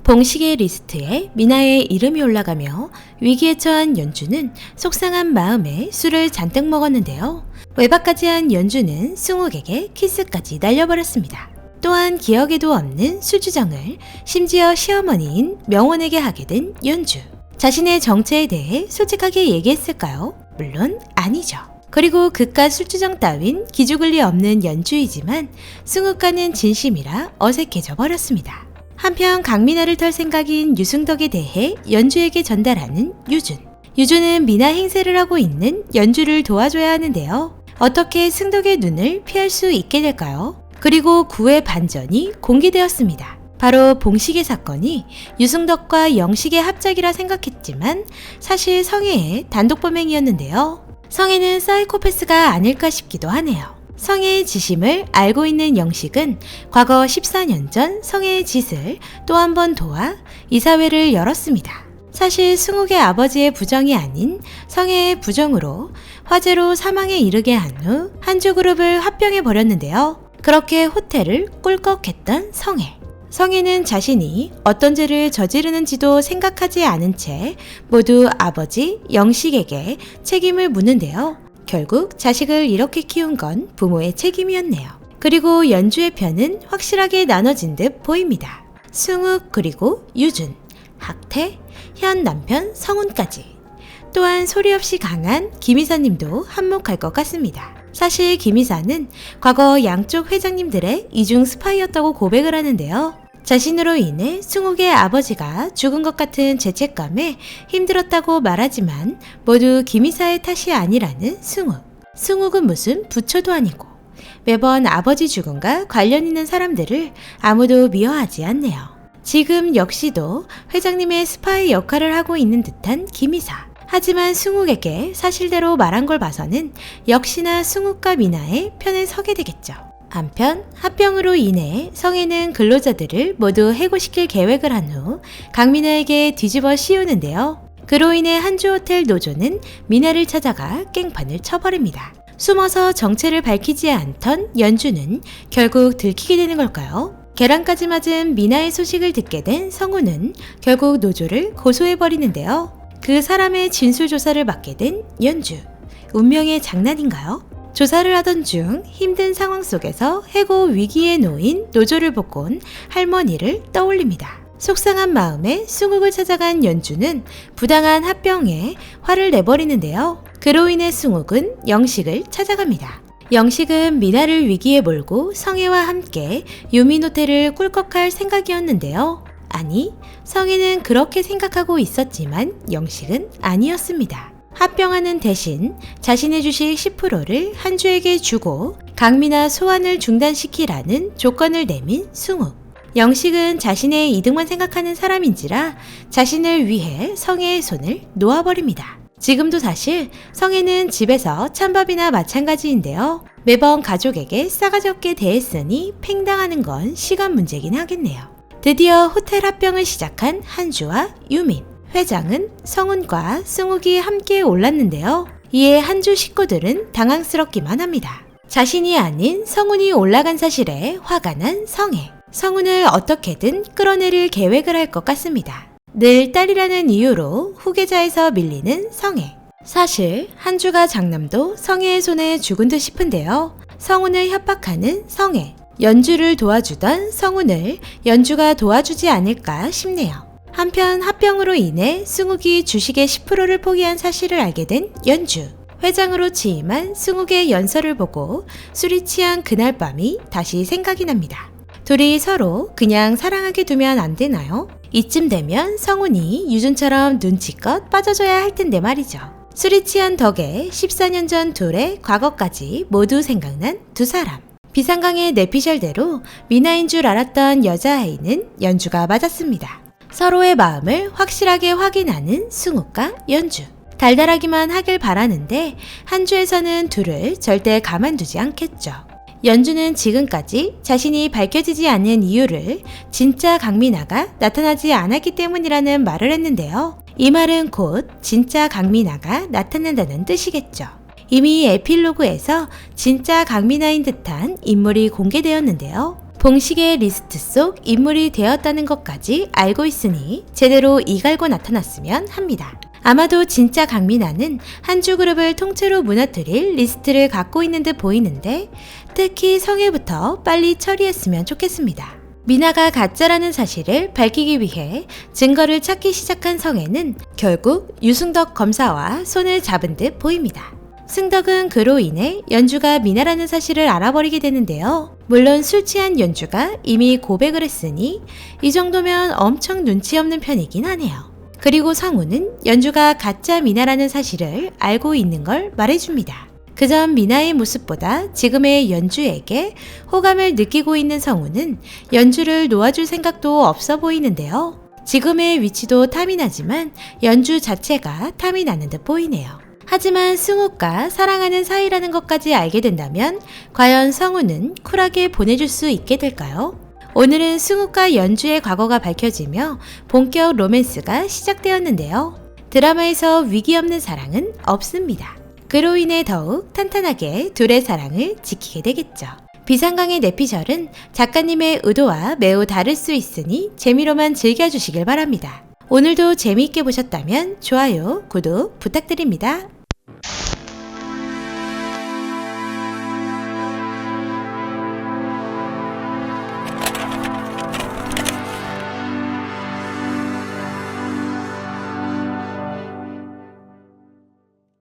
봉식의 리스트에 미나의 이름이 올라가며 위기에 처한 연주는 속상한 마음에 술을 잔뜩 먹었는데요. 외박까지 한 연주는 승욱에게 키스까지 날려버렸습니다. 또한 기억에도 없는 술주정을 심지어 시어머니인 명원에게 하게 된 연주. 자신의 정체에 대해 솔직하게 얘기했을까요? 물론 아니죠. 그리고 그깟 술주정 따윈 기죽을 리 없는 연주이지만 승욱과는 진심이라 어색해져 버렸습니다. 한편 강미나를 털 생각인 유승덕에 대해 연주에게 전달하는 유준. 유준은 미나 행세를 하고 있는 연주를 도와줘야 하는데요. 어떻게 승덕의 눈을 피할 수 있게 될까요? 그리고 구의 반전이 공개되었습니다. 바로 봉식의 사건이 유승덕과 영식의 합작이라 생각했지만 사실 성혜의 단독 범행이었는데요. 성혜는 사이코패스가 아닐까 싶기도 하네요. 성혜의 지심을 알고 있는 영식은 과거 14년 전 성혜의 짓을 또 한 번 도와 이사회를 열었습니다. 사실 승욱의 아버지의 부정이 아닌 성혜의 부정으로 화재로 사망에 이르게 한 후 한주그룹을 합병해 버렸는데요. 그렇게 호텔을 꿀꺽했던 성혜. 성혜는 자신이 어떤 죄를 저지르는지도 생각하지 않은 채 모두 아버지 영식에게 책임을 묻는데요. 결국 자식을 이렇게 키운 건 부모의 책임이었네요. 그리고 연주의 편은 확실하게 나눠진 듯 보입니다. 승욱 그리고 유준, 학태, 현 남편 성훈까지. 또한 소리 없이 강한 김이사님도 한몫할 것 같습니다. 사실 김이사는 과거 양쪽 회장님들의 이중 스파이였다고 고백을 하는데요. 자신으로 인해 승욱의 아버지가 죽은 것 같은 죄책감에 힘들었다고 말하지만 모두 김이사의 탓이 아니라는 승욱. 승욱은 무슨 부처도 아니고 매번 아버지 죽음과 관련 있는 사람들을 아무도 미워하지 않네요. 지금 역시도 회장님의 스파이 역할을 하고 있는 듯한 김이사. 하지만 승욱에게 사실대로 말한 걸 봐서는 역시나 승욱과 미나의 편에 서게 되겠죠. 한편 합병으로 인해 성혜는 근로자들을 모두 해고시킬 계획을 한 후 강미나에게 뒤집어 씌우는데요. 그로 인해 한주호텔 노조는 미나를 찾아가 깽판을 쳐버립니다. 숨어서 정체를 밝히지 않던 연주는 결국 들키게 되는 걸까요? 계란까지 맞은 미나의 소식을 듣게 된 성우는 결국 노조를 고소해버리는데요. 그 사람의 진술 조사를 맡게 된 연주. 운명의 장난인가요? 조사를 하던 중 힘든 상황 속에서 해고 위기에 놓인 노조를 복구한 할머니를 떠올립니다. 속상한 마음에 승욱을 찾아간 연주는 부당한 합병에 화를 내버리는데요. 그로 인해 승욱은 영식을 찾아갑니다. 영식은 미나를 위기에 몰고 성혜와 함께 유민호텔을 꿀꺽할 생각이었는데요. 아니, 성혜는 그렇게 생각하고 있었지만 영식은 아니었습니다. 합병하는 대신 자신의 주식 10%를 한주에게 주고 강미나 소환을 중단시키라는 조건을 내민 승욱. 영식은 자신의 이득만 생각하는 사람인지라 자신을 위해 성혜의 손을 놓아버립니다. 지금도 사실 성혜는 집에서 찬밥이나 마찬가지인데요. 매번 가족에게 싸가지 없게 대했으니 팽당하는 건 시간 문제긴 하겠네요. 드디어 호텔 합병을 시작한 한주와 유민. 회장은 성훈과 승욱이 함께 올랐는데요. 이에 한주 식구들은 당황스럽기만 합니다. 자신이 아닌 성훈이 올라간 사실에 화가 난 성혜. 성훈을 어떻게든 끌어내릴 계획을 할 것 같습니다. 늘 딸이라는 이유로 후계자에서 밀리는 성혜. 사실 한주가 장남도 성혜의 손에 죽은 듯 싶은데요. 성훈을 협박하는 성혜. 연주를 도와주던 성훈을 연주가 도와주지 않을까 싶네요. 한편 합병으로 인해 승욱이 주식의 10%를 포기한 사실을 알게 된 연주. 회장으로 취임한 승욱의 연설을 보고 술이 취한 그날 밤이 다시 생각이 납니다. 둘이 서로 그냥 사랑하게 두면 안 되나요? 이쯤 되면 성훈이 유준처럼 눈치껏 빠져줘야 할 텐데 말이죠. 술이 취한 덕에 14년 전 둘의 과거까지 모두 생각난 두 사람. 비상강의 내피셜대로 미나인 줄 알았던 여자아이는 연주가 맞았습니다. 서로의 마음을 확실하게 확인하는 승욱과 연주. 달달하기만 하길 바라는데 한주에서는 둘을 절대 가만두지 않겠죠. 연주는 지금까지 자신이 밝혀지지 않는 이유를 진짜 강미나가 나타나지 않았기 때문이라는 말을 했는데요. 이 말은 곧 진짜 강미나가 나타난다는 뜻이겠죠. 이미 에필로그에서 진짜 강미나인 듯한 인물이 공개되었는데요. 봉식의 리스트 속 인물이 되었다는 것까지 알고 있으니 제대로 이갈고 나타났으면 합니다. 아마도 진짜 강민아는 한주 그룹을 통째로 무너뜨릴 리스트를 갖고 있는 듯 보이는데 특히 성애부터 빨리 처리했으면 좋겠습니다. 미나가 가짜라는 사실을 밝히기 위해 증거를 찾기 시작한 성애는 결국 유승덕 검사와 손을 잡은 듯 보입니다. 승덕은 그로 인해 연주가 미나라는 사실을 알아버리게 되는데요. 물론 술 취한 연주가 이미 고백을 했으니 이 정도면 엄청 눈치 없는 편이긴 하네요. 그리고 성우는 연주가 가짜 미나라는 사실을 알고 있는 걸 말해줍니다. 그전 미나의 모습보다 지금의 연주에게 호감을 느끼고 있는 성우는 연주를 놓아줄 생각도 없어 보이는데요. 지금의 위치도 탐이 나지만 연주 자체가 탐이 나는 듯 보이네요. 하지만 승우가 사랑하는 사이라는 것까지 알게 된다면 과연 성우는 쿨하게 보내줄 수 있게 될까요? 오늘은 승우과 연주의 과거가 밝혀지며 본격 로맨스가 시작되었는데요. 드라마에서 위기 없는 사랑은 없습니다. 그로 인해 더욱 탄탄하게 둘의 사랑을 지키게 되겠죠. 비상강의 내피셜은 작가님의 의도와 매우 다를 수 있으니 재미로만 즐겨주시길 바랍니다. 오늘도 재미있게 보셨다면 좋아요, 구독 부탁드립니다.